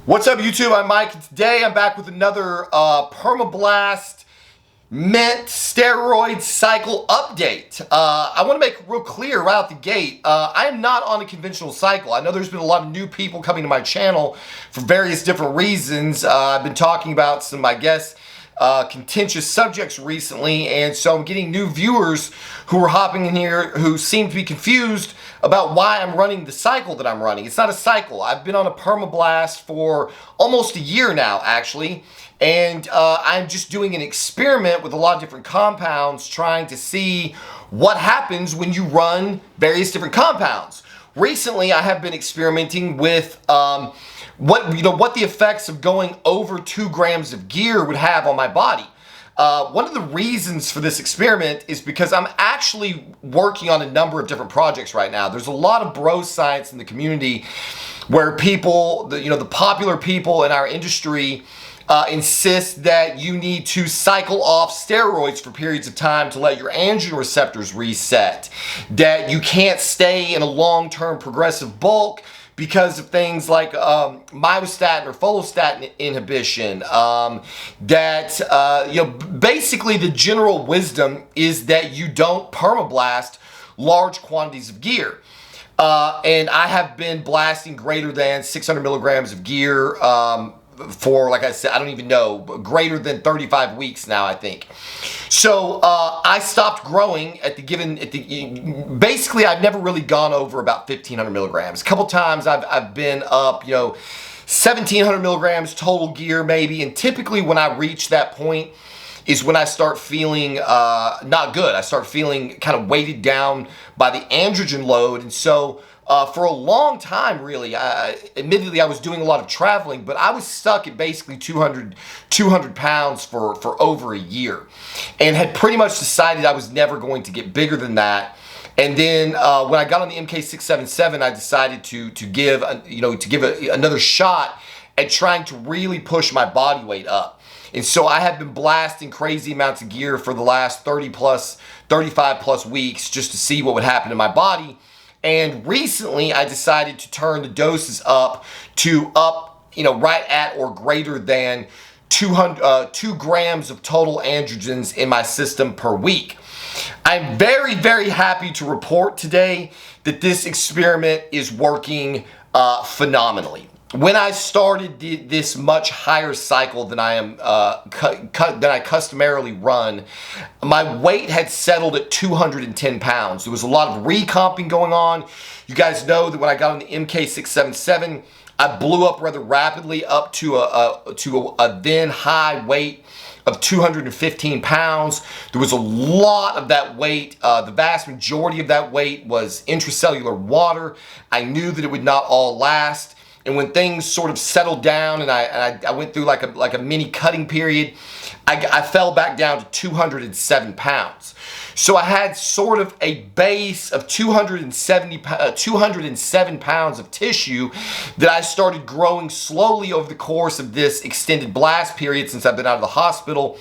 What's up, YouTube? I'm Mike, and today I'm back with another Perma Mint steroid cycle update. I want to make real clear right out the gate, I am not on a conventional cycle. I know there's been a lot of new people coming to my channel for various different reasons. I've been talking about some, I guess, contentious subjects recently, and so I'm getting new viewers who are hopping in here who seem to be confused about why I'm running the cycle that I'm running. It's not a cycle. I've been on a Perma for almost a year now, actually, and I'm just doing an experiment with a lot of different compounds, trying to see what happens when you run various different compounds. Recently, I have been experimenting with what the effects of going over 2 grams of gear would have on my body. One of the reasons for this experiment is because I'm actually working on a number of different projects right now. There's a lot of bro science in the community where people, the popular people in our industry insist that you need to cycle off steroids for periods of time to let your androgen receptors reset, that you can't stay in a long-term progressive bulk because of things like myostatin or follistatin inhibition. Basically the general wisdom is that you don't permablast large quantities of gear. And I have been blasting greater than 600 milligrams of gear for, like I said, I don't even know, greater than 35 weeks now, I think. So I stopped growing basically I've never really gone over about 1,500 milligrams. A couple times I've been up, 1,700 milligrams total gear maybe, and typically when I reach that point is when I start feeling not good. I start feeling kind of weighted down by the androgen load, and so for a long time, really, admittedly, I was doing a lot of traveling, but I was stuck at basically 200 pounds for over a year, and had pretty much decided I was never going to get bigger than that. And then when I got on the MK677, I decided to give another shot at trying to really push my body weight up. And so I have been blasting crazy amounts of gear for the last 35 plus weeks just to see what would happen to my body. And recently I decided to turn the doses up to right at or greater than 2 grams of total androgens in my system per week. I'm very, very happy to report today that this experiment is working phenomenally. When I started this much higher cycle than I customarily run, my weight had settled at 210 pounds. There was a lot of recomping going on. You guys know that when I got on the MK677, I blew up rather rapidly up to a then high weight of 215 pounds. There was a lot of that weight. The vast majority of that weight was intracellular water. I knew that it would not all last. And when things sort of settled down and I went through like a mini cutting period, I fell back down to 207 pounds. So I had sort of a base of 207 pounds of tissue that I started growing slowly over the course of this extended blast period since I've been out of the hospital.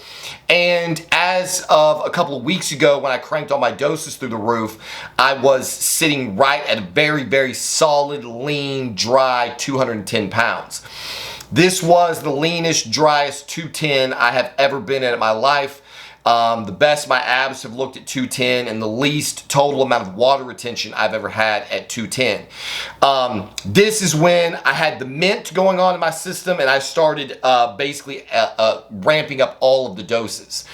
And as of a couple of weeks ago, when I cranked all my doses through the roof, I was sitting right at a very, very solid, lean, dry 210 pounds. This was the leanest, driest 210 I have ever been in my life. The best my abs have looked at 210, and the least total amount of water retention I've ever had at 210. This is when I had the mint going on in my system, and I started basically ramping up all of the doses.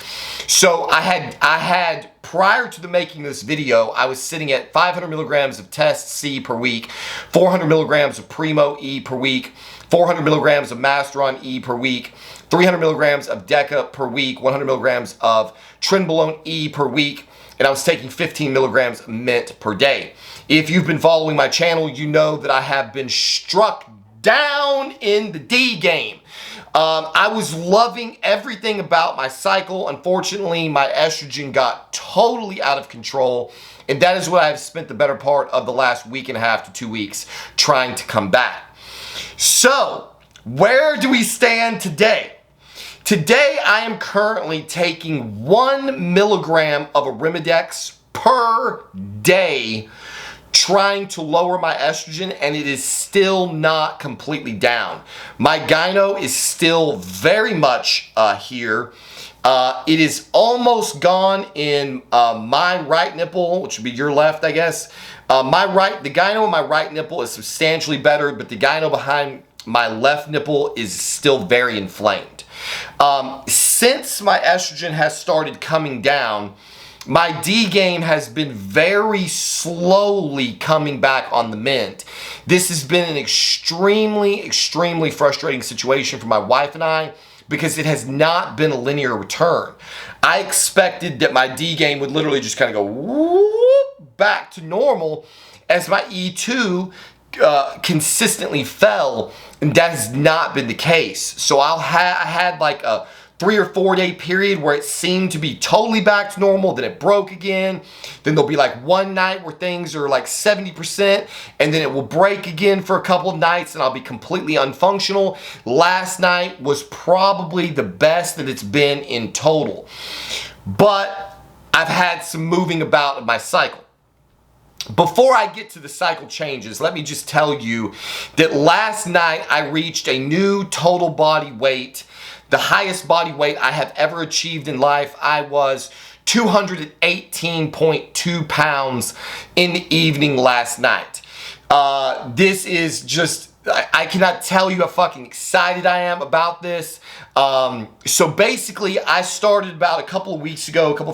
So I had prior to the making of this video, I was sitting at 500 milligrams of Test C per week, 400 milligrams of Primo E per week, 400 milligrams of Masteron E per week, 300 milligrams of Deca per week, 100 milligrams of Trenbolone E per week, and I was taking 15 milligrams of mint per day. If you've been following my channel, you know that I have been struck down in the D game. I was loving everything about my cycle. Unfortunately, my estrogen got totally out of control, and that is what I've spent the better part of the last week and a half to 2 weeks trying to combat. So, where do we stand today? Today, I am currently taking 1 milligram of Arimidex per day trying to lower my estrogen, and it is still not completely down. My gyno is still very much here. It is almost gone in my right nipple, which would be your left, I guess. The gyno in my right nipple is substantially better, but the gyno behind my left nipple is still very inflamed. Since my estrogen has started coming down, my D game has been very slowly coming back on the mend. This has been an extremely, extremely frustrating situation for my wife and I because it has not been a linear return. I expected that my D game would literally just kind of go whoop back to normal as my E2 consistently fell, and that has not been the case. So I had like a 3 or 4 day period where it seemed to be totally back to normal, then it broke again. Then there'll be like one night where things are like 70%, and then it will break again for a couple of nights and I'll be completely unfunctional. Last night was probably the best that it's been in total. But I've had some moving about of my cycle. Before I get to the cycle changes, let me just tell you that last night I reached a new total body weight. The highest body weight I have ever achieved in life. I was 218.2 pounds in the evening last night. This is just, I cannot tell you how fucking excited I am about this. So basically, I started about a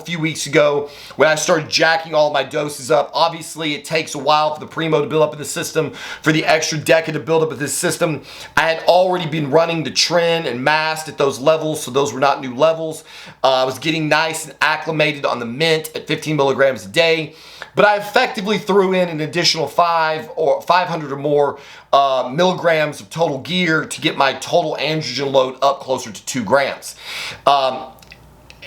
few weeks ago, when I started jacking all my doses up. Obviously, it takes a while for the Primo to build up in the system, for the extra Deca to build up in this system. I had already been running the Tren and Mast at those levels, so those were not new levels. I was getting nice and acclimated on the Mint at 15 milligrams a day, but I effectively threw in an additional 500 or more milligrams of total gear to get my total androgen load up closer to 2 grams.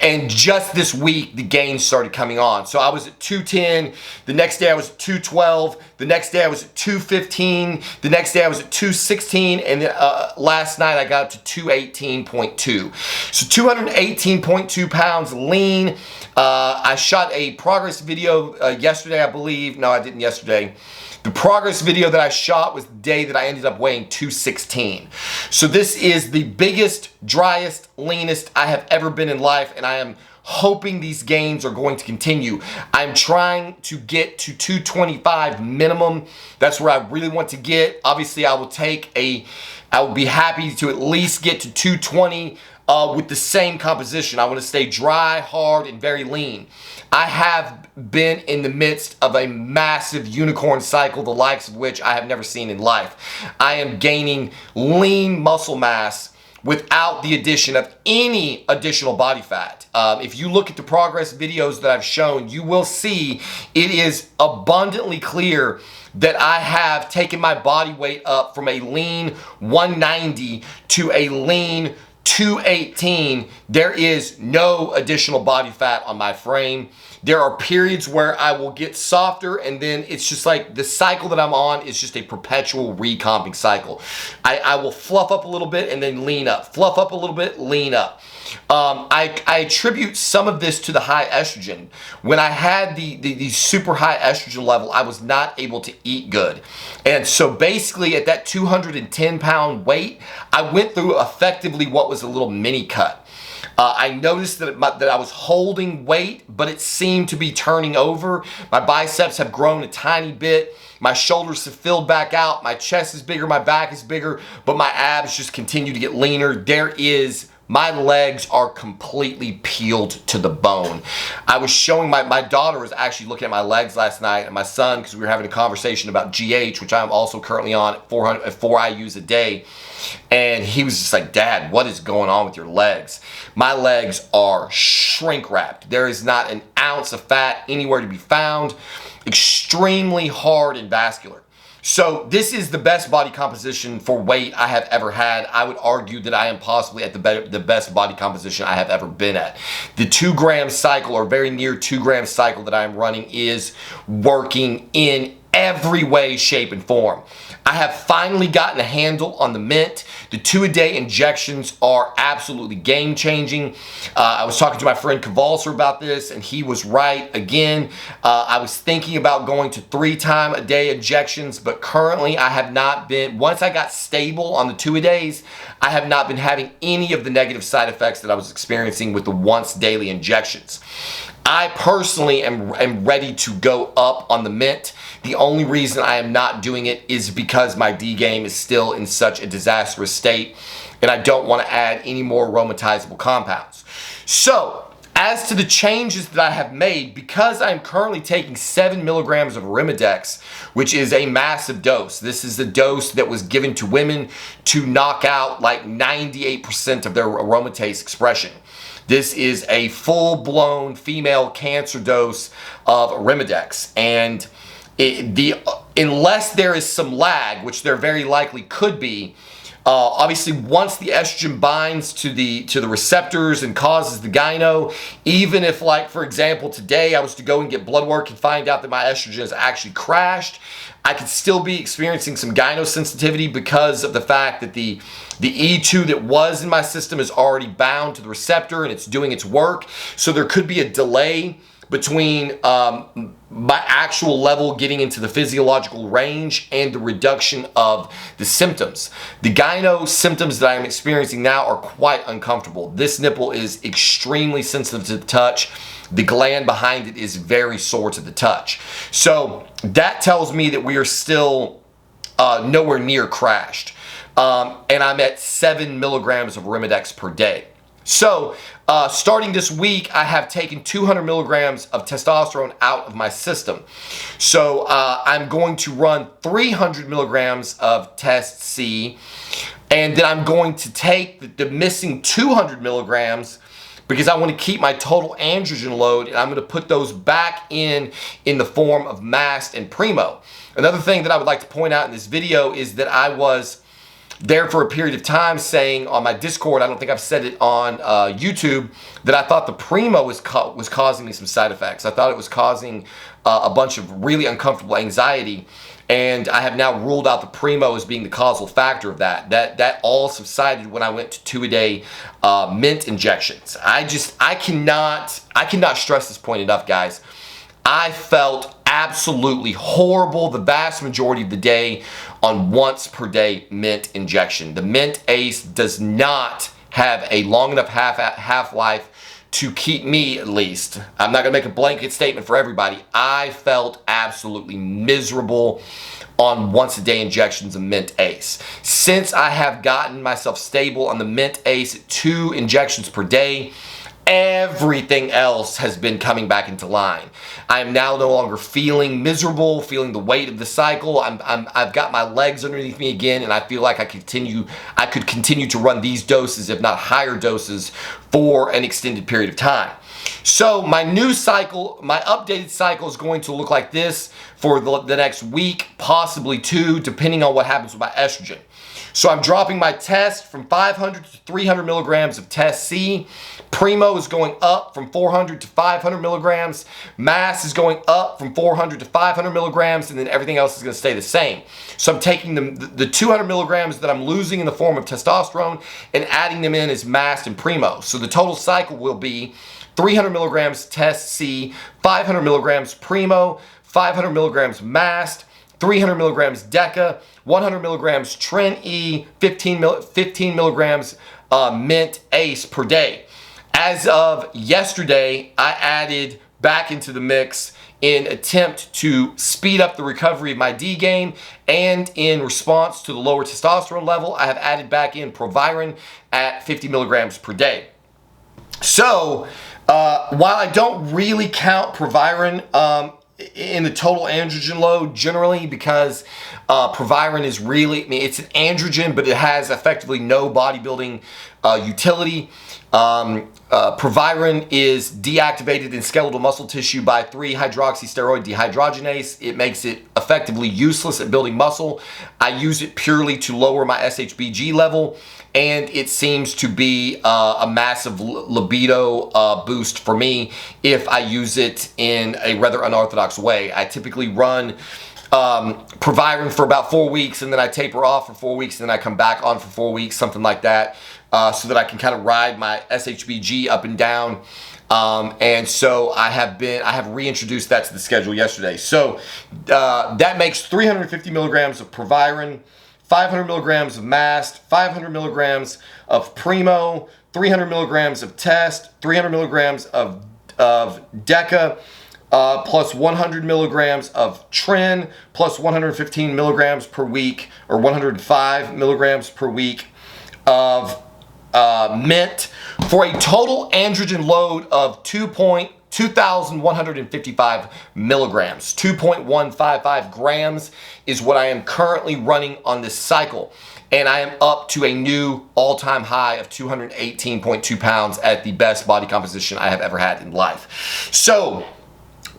And just this week, the gains started coming on. So I was at 210, the next day I was at 212, the next day I was at 215, the next day I was at 216, and then, last night I got up to 218.2. So 218.2 pounds lean. I shot a progress video yesterday, I believe. No, I didn't yesterday. The progress video that I shot was the day that I ended up weighing 216. So this is the biggest, driest, leanest I have ever been in life, and I am hoping these gains are going to continue. I'm trying to get to 225 minimum. That's where I really want to get. Obviously, I will be happy to at least get to 220 with the same composition. I want to stay dry, hard, and very lean. I have been in the midst of a massive unicorn cycle, the likes of which I have never seen in life. I am gaining lean muscle mass without the addition of any additional body fat. If you look at the progress videos that I've shown, you will see it is abundantly clear that I have taken my body weight up from a lean 190 to a lean 218. There is no additional body fat on my frame. There are periods where I will get softer, and then it's just like the cycle that I'm on is just a perpetual recomping cycle. I will fluff up a little bit and then lean up, fluff up a little bit, lean up. I attribute some of this to the high estrogen. When I had the super high estrogen level, I was not able to eat good. And so basically at that 210 pound weight, I went through effectively what was a little mini cut. I noticed that I was holding weight, but it seemed to be turning over. My biceps have grown a tiny bit. My shoulders have filled back out. My chest is bigger. My back is bigger, but my abs just continue to get leaner. My legs are completely peeled to the bone. I was showing my daughter was actually looking at my legs last night, and my son, because we were having a conversation about GH, which I'm also currently on at 4 IUs a day. And he was just like, Dad, what is going on with your legs? My legs are shrink wrapped. There is not an ounce of fat anywhere to be found. Extremely hard and vascular. So this is the best body composition for weight I have ever had. I would argue that I am possibly at the best body composition I have ever been at. The 2 gram cycle, or very near 2 gram cycle that I am running, is working in every way, shape, and form. I have finally gotten a handle on the Mint. The 2-a-day injections are absolutely game-changing. I was talking to my friend Kavalser about this, and he was right. Again, I was thinking about going to 3-time-a-day injections, but currently I have not been, once I got stable on the 2-a-days, I have not been having any of the negative side effects that I was experiencing with the once-daily injections. I personally am ready to go up on the Mint. The only reason I am not doing it is because my D game is still in such a disastrous state, and I don't want to add any more aromatizable compounds. So, as to the changes that I have made, because I'm currently taking 7 milligrams of Arimidex, which is a massive dose. This is the dose that was given to women to knock out like 98% of their aromatase expression. This is a full-blown female cancer dose of Arimidex, and unless there is some lag, which there very likely could be, obviously once the estrogen binds to the receptors and causes the gyno, even if, like, for example, today I was to go and get blood work and find out that my estrogen has actually crashed, I could still be experiencing some gyno sensitivity because of the fact that the E2 that was in my system is already bound to the receptor and it's doing its work. So there could be a delay between my actual level getting into the physiological range and the reduction of the symptoms. The gyno symptoms that I am experiencing now are quite uncomfortable. This nipple is extremely sensitive to the touch. The gland behind it is very sore to the touch. So that tells me that we are still nowhere near crashed. And I'm at 7 milligrams of Arimidex per day. So starting this week, I have taken 200 milligrams of testosterone out of my system. So I'm going to run 300 milligrams of Test C, and then I'm going to take the missing 200 milligrams because I want to keep my total androgen load, and I'm going to put those back in the form of Mast and Primo. Another thing that I would like to point out in this video is that I was there for a period of time saying on my Discord, I don't think I've said it on YouTube, that I thought the Primo was causing me some side effects. I thought it was causing a bunch of really uncomfortable anxiety, and I have now ruled out the Primo as being the causal factor of that. That all subsided when I went to 2-a-day Mint injections. I cannot stress this point enough, guys. I felt absolutely horrible the vast majority of the day on once per day Mint injection. The Mint Ace does not have a long enough half-life to keep me, at least. I'm not gonna make a blanket statement for everybody. I felt absolutely miserable on once a day injections of Mint Ace. Since I have gotten myself stable on the Mint Ace at 2 injections per day, everything else has been coming back into line. I am now no longer feeling miserable, feeling the weight of the cycle. I've got my legs underneath me again, and I feel like I could continue to run these doses, if not higher doses, for an extended period of time. So my new cycle, my updated cycle is going to look like this for the next week, possibly 2, depending on what happens with my estrogen. So I'm dropping my test from 500 to 300 milligrams of Test C. Primo is going up from 400 to 500 milligrams. Mass is going up from 400 to 500 milligrams, and then everything else is going to stay the same. So I'm taking the 200 milligrams that I'm losing in the form of testosterone and adding them in as Mast and Primo. So the total cycle will be 300 milligrams Test C, 500 milligrams Primo, 500 milligrams Mast, 300 milligrams Deca, 100 milligrams Tren E, 15 milligrams Mint Ace per day. As of yesterday, I added back into the mix in attempt to speed up the recovery of my D game, and in response to the lower testosterone level, I have added back in Proviron at 50 milligrams per day. So, while I don't really count Proviron in the total androgen load generally, because Proviron is really, I mean, it's an androgen, but it has effectively no bodybuilding utility. Proviron is deactivated in skeletal muscle tissue by 3-hydroxysteroid dehydrogenase. It makes it effectively useless at building muscle. I use it purely to lower my SHBG level, and it seems to be a massive libido boost for me if I use it in a rather unorthodox way. I typically run proviron for about 4 weeks, and then I taper off for 4 weeks, and then I come back on for 4 weeks, something like that, so that I can kind of ride my SHBG up and down. And so I have reintroduced that to the schedule yesterday. So that makes 350 milligrams of proviron, 500 milligrams of mast, 500 milligrams of primo, 300 milligrams of test, 300 milligrams of deca, plus 100 milligrams of trin, plus 115 milligrams per week, or 105 milligrams per week of mint, for a total androgen load of 2,155 milligrams. 2.155 grams is what I am currently running on this cycle. And I am up to a new all-time high of 218.2 pounds at the best body composition I have ever had in life. So,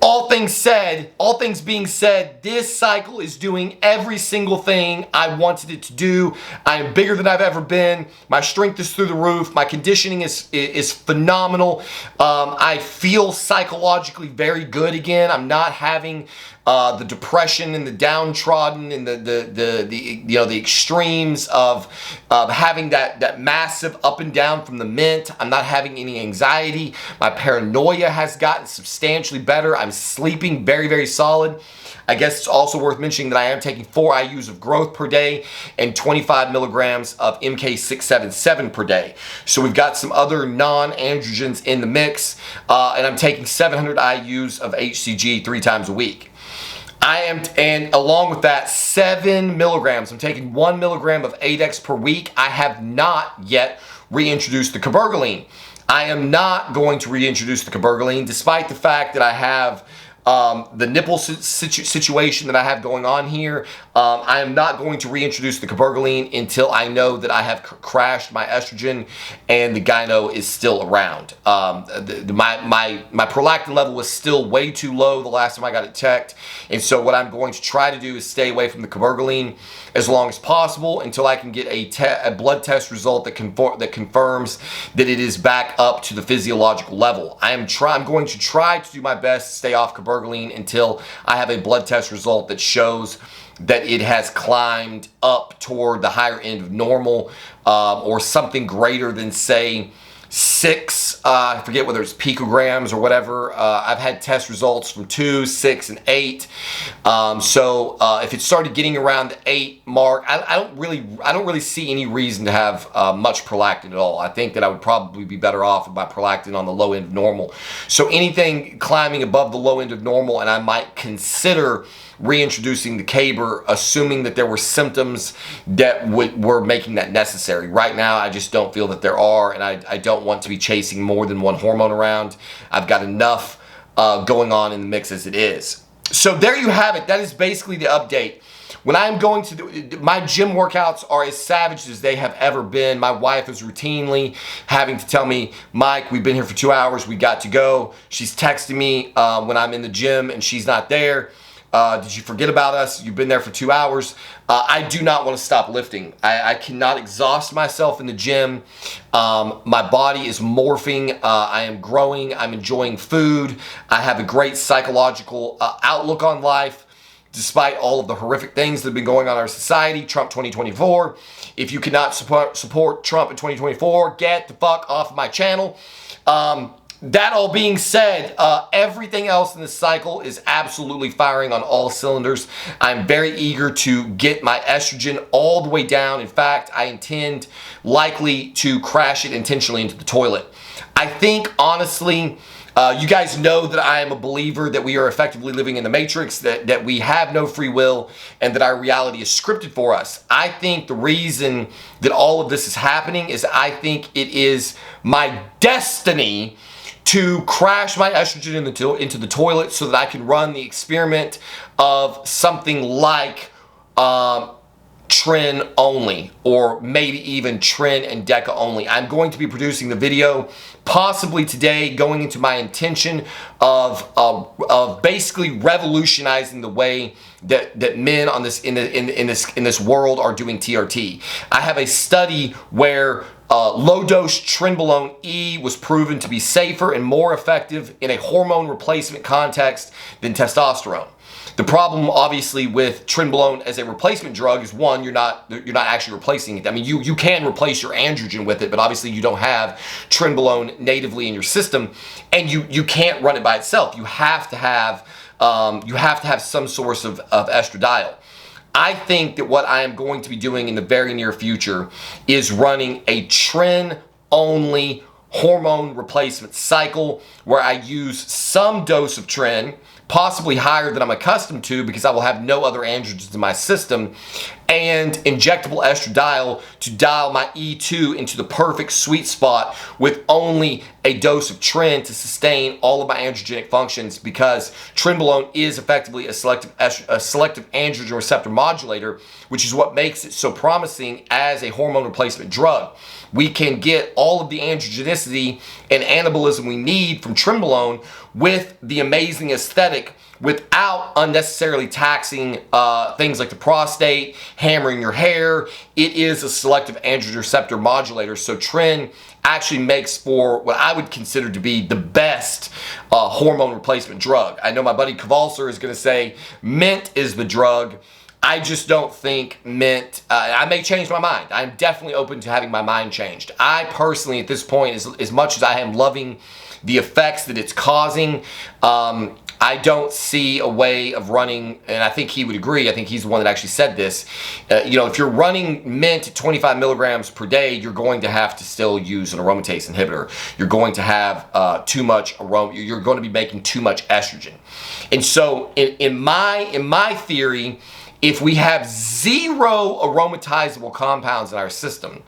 all things being said, this cycle is doing every single thing I wanted it to do. I am bigger than I've ever been. My strength is through the roof. My conditioning is phenomenal. I feel psychologically very good again. I'm not having the depression and the downtrodden and the extremes of having that massive up and down from the mint. I'm not having any anxiety. My paranoia has gotten substantially better. I'm sleeping very, very solid. I guess it's also worth mentioning that I am taking 4 IUs of growth per day and 25 milligrams of MK677 per day. So we've got some other non-androgens in the mix, and I'm taking 700 IUs of HCG 3 times a week. And along with that, 7 milligrams. I'm taking 1 milligram of 8X per week. I have not yet reintroduced the cabergoline. I am not going to reintroduce the cabergoline, despite the fact that I have the nipple situation that I have going on here. I am not going to reintroduce the cabergoline until I know that I have crashed my estrogen and the gyno is still around. My prolactin level was still way too low the last time I got it checked, and so what I'm going to try to do is stay away from the cabergoline as long as possible until I can get a blood test result that confirms that it is back up to the physiological level. I'm going to try to do my best to stay off cabergoline until I have a blood test result that shows that it has climbed up toward the higher end of normal, or something greater than, say, 6, I forget whether it's picograms or whatever. I've had test results from 2, 6, and 8. So if it started getting around the 8 mark, I don't really see any reason to have much prolactin at all. I think that I would probably be better off with my prolactin on the low end of normal. So anything climbing above the low end of normal, and I might consider reintroducing the caber, assuming that there were symptoms that were making that necessary. Right now, I just don't feel that there are, and I don't want to be chasing more than one hormone around. I've got enough going on in the mix as it is. So there you have it. That is basically the update. When I'm going to my gym workouts are as savage as they have ever been. My wife is routinely having to tell me, Mike, we've been here for 2 hours, we got to go. She's texting me when I'm in the gym and she's not there. Did you forget about us? You've been there for 2 hours. I do not want to stop lifting. I cannot exhaust myself in the gym. My body is morphing. I am growing. I'm enjoying food. I have a great psychological outlook on life, despite all of the horrific things that have been going on in our society. Trump 2024. If you cannot support Trump in 2024, get the fuck off of my channel. That all being said, everything else in this cycle is absolutely firing on all cylinders. I'm very eager to get my estrogen all the way down. In fact, I intend likely to crash it intentionally into the toilet. I think, honestly, you guys know that I am a believer that we are effectively living in the matrix, that we have no free will, and that our reality is scripted for us. I think the reason that all of this is happening is I think it is my destiny to crash my estrogen into the toilet so that I can run the experiment of something like trin only, or maybe even trin and deca only. I'm going to be producing the video possibly today, going into my intention of basically revolutionizing the way that men on this in this world are doing TRT. I have a study where low-dose trenbolone E was proven to be safer and more effective in a hormone replacement context than testosterone. The problem, obviously, with Trenbolone as a replacement drug is, one, you're not actually replacing it. I mean, you can replace your androgen with it, but obviously you don't have Trenbolone natively in your system, and you can't run it by itself. You have to have some source of estradiol. I think that what I am going to be doing in the very near future is running a tren-only hormone replacement cycle where I use some dose of tren, possibly higher than I'm accustomed to because I will have no other androgens in my system, and injectable estradiol to dial my E2 into the perfect sweet spot with only a dose of tren to sustain all of my androgenic functions, because Trenbolone is effectively a selective androgen receptor modulator, which is what makes it so promising as a hormone replacement drug. We can get all of the androgenicity and anabolism we need from Trenbolone with the amazing aesthetic without unnecessarily taxing things like the prostate, hammering your hair. It is a selective androgen receptor modulator, so tren actually makes for what I would consider to be the best hormone replacement drug. I know my buddy Kowalser is going to say mint is the drug. I just don't think mint, I may change my mind. I'm definitely open to having my mind changed. I personally, at this point, as much as I am loving the effects that it's causing, I don't see a way of running, and I think he would agree, I think he's the one that actually said this, if you're running mint at 25 milligrams per day, you're going to have to still use an aromatase inhibitor. You're going to have too much aroma, you're going to be making too much estrogen. And so in my theory, if we have zero aromatizable compounds in our system,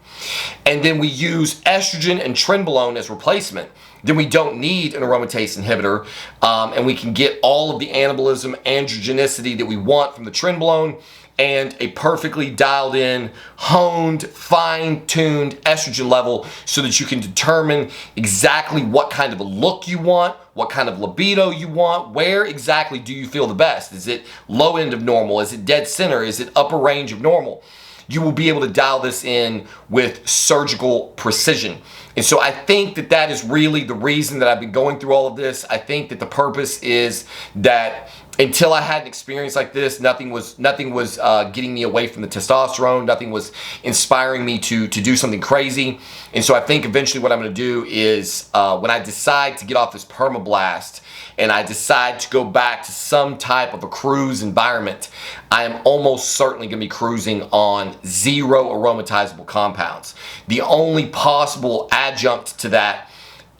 and then we use estrogen and Trenbolone as replacement, then we don't need an aromatase inhibitor, and we can get all of the anabolism, androgenicity that we want from the Trenbolone, and a perfectly dialed in, honed, fine-tuned estrogen level so that you can determine exactly what kind of a look you want, what kind of libido you want, where exactly do you feel the best. Is it low end of normal? Is it dead center? Is it upper range of normal? You will be able to dial this in with surgical precision. And so I think that is really the reason that I've been going through all of this. I think that the purpose is that until I had an experience like this, nothing was getting me away from the testosterone. Nothing was inspiring me to do something crazy. And so I think eventually what I'm going to do is when I decide to get off this Perma blast and I decide to go back to some type of a cruise environment, I am almost certainly going to be cruising on zero aromatizable compounds. The only possible adjunct to that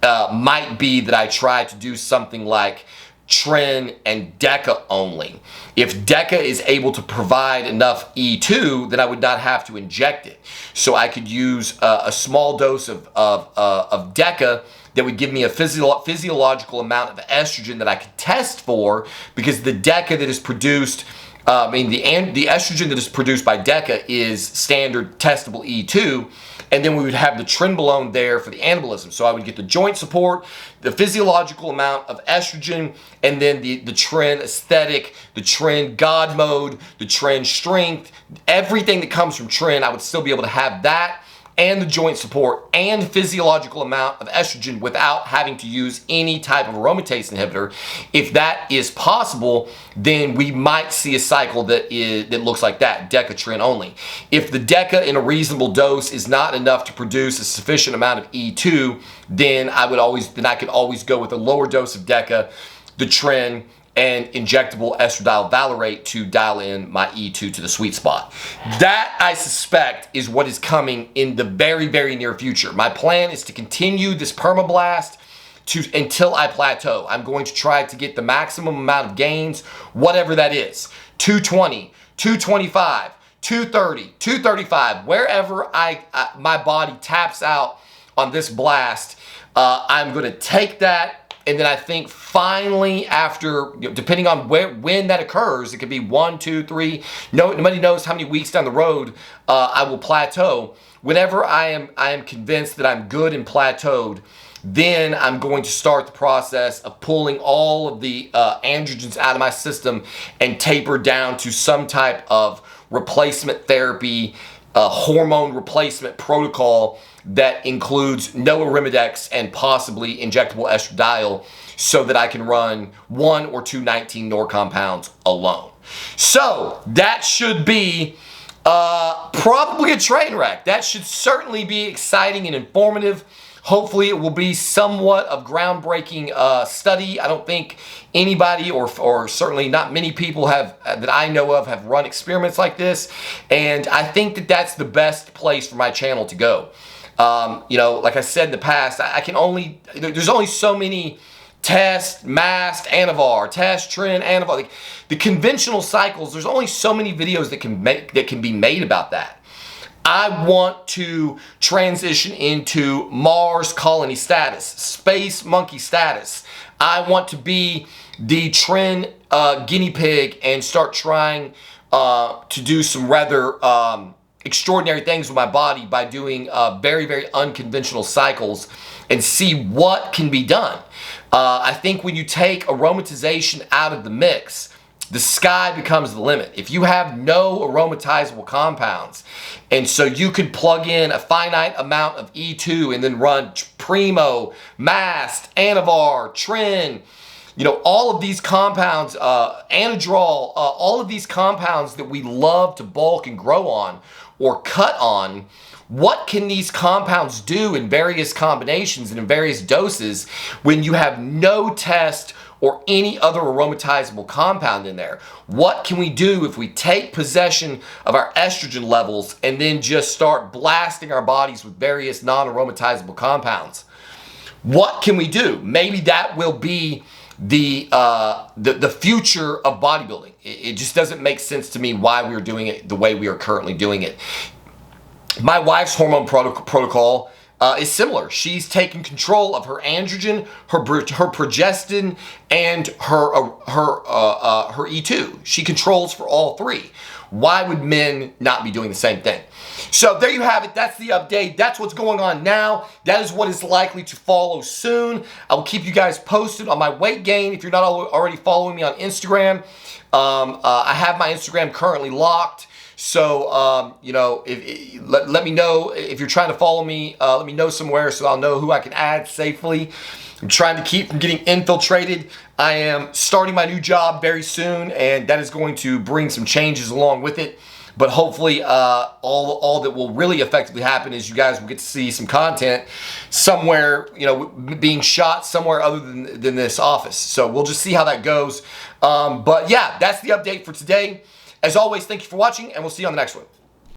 might be that I try to do something like tren and deca only. If deca is able to provide enough E2, then I would not have to inject it. So I could use a small dose of deca that would give me a physiological amount of estrogen that I could test for, because the deca that is produced, the estrogen that is produced by deca is standard testable E2, and then we would have the Trenbolone there for the anabolism. So I would get the joint support, the physiological amount of estrogen, and then the tren aesthetic, the tren God mode, the tren strength, everything that comes from tren. I would still be able to have that and the joint support and physiological amount of estrogen without having to use any type of aromatase inhibitor. If that is possible, then we might see a cycle that looks like that, deca tren only. If the deca in a reasonable dose is not enough to produce a sufficient amount of E2, then I could always go with a lower dose of deca, the tren, and injectable estradiol valerate to dial in my E2 to the sweet spot. That, I suspect, is what is coming in the very, very near future. My plan is to continue this permablast until I plateau. I'm going to try to get the maximum amount of gains, whatever that is. 220, 225, 230, 235, wherever my body taps out on this blast, I'm going to take that. And then I think finally, after, depending on when that occurs, it could be 1, 2, 3. Nobody knows how many weeks down the road I will plateau. Whenever I am convinced that I'm good and plateaued, then I'm going to start the process of pulling all of the androgens out of my system and taper down to some type of replacement therapy hormone replacement protocol that includes no Arimidex and possibly injectable estradiol so that I can run 1 or 2 19-nor compounds alone. So that should be probably a train wreck. That should certainly be exciting and informative. Hopefully it will be somewhat of groundbreaking study. I don't think anybody or certainly not many people that I know of have run experiments like this. And I think that that's the best place for my channel to go. You know, like I said in the past, there's only so many test, mast, anavar, test, trend, anavar. Like the conventional cycles, there's only so many videos that can be made about that. I want to transition into Mars colony status, space monkey status. I want to be the trend guinea pig and start trying to do some rather extraordinary things with my body by doing very, very unconventional cycles and see what can be done. I think when you take aromatization out of the mix, the sky becomes the limit. If you have no aromatizable compounds, and so you could plug in a finite amount of E2 and then run Primo, Mast, Anavar, Trin, you know, all of these compounds, Anadrol, all of these compounds that we love to bulk and grow on or cut on, what can these compounds do in various combinations and in various doses when you have no test or any other aromatizable compound in there? What can we do if we take possession of our estrogen levels and then just start blasting our bodies with various non-aromatizable compounds? What can we do? Maybe that will be the future of bodybuilding. It just doesn't make sense to me why we are doing it the way we are currently doing it. My wife's hormone protocol is similar. She's taking control of her androgen, her progestin, and her E2. She controls for all three. Why would men not be doing the same thing? So there you have it. That's the update. That's what's going on now. That is what is likely to follow soon. I will keep you guys posted on my weight gain. If you're not already following me on Instagram, I have my Instagram currently locked. So, you know, let me know if you're trying to follow me. Let me know somewhere so I'll know who I can add safely. I'm trying to keep from getting infiltrated. I am starting my new job very soon, and that is going to bring some changes along with it. But hopefully, all that will really effectively happen is you guys will get to see some content somewhere, you know, being shot somewhere other than this office. So we'll just see how that goes. But yeah, that's the update for today. As always, thank you for watching, and we'll see you on the next one.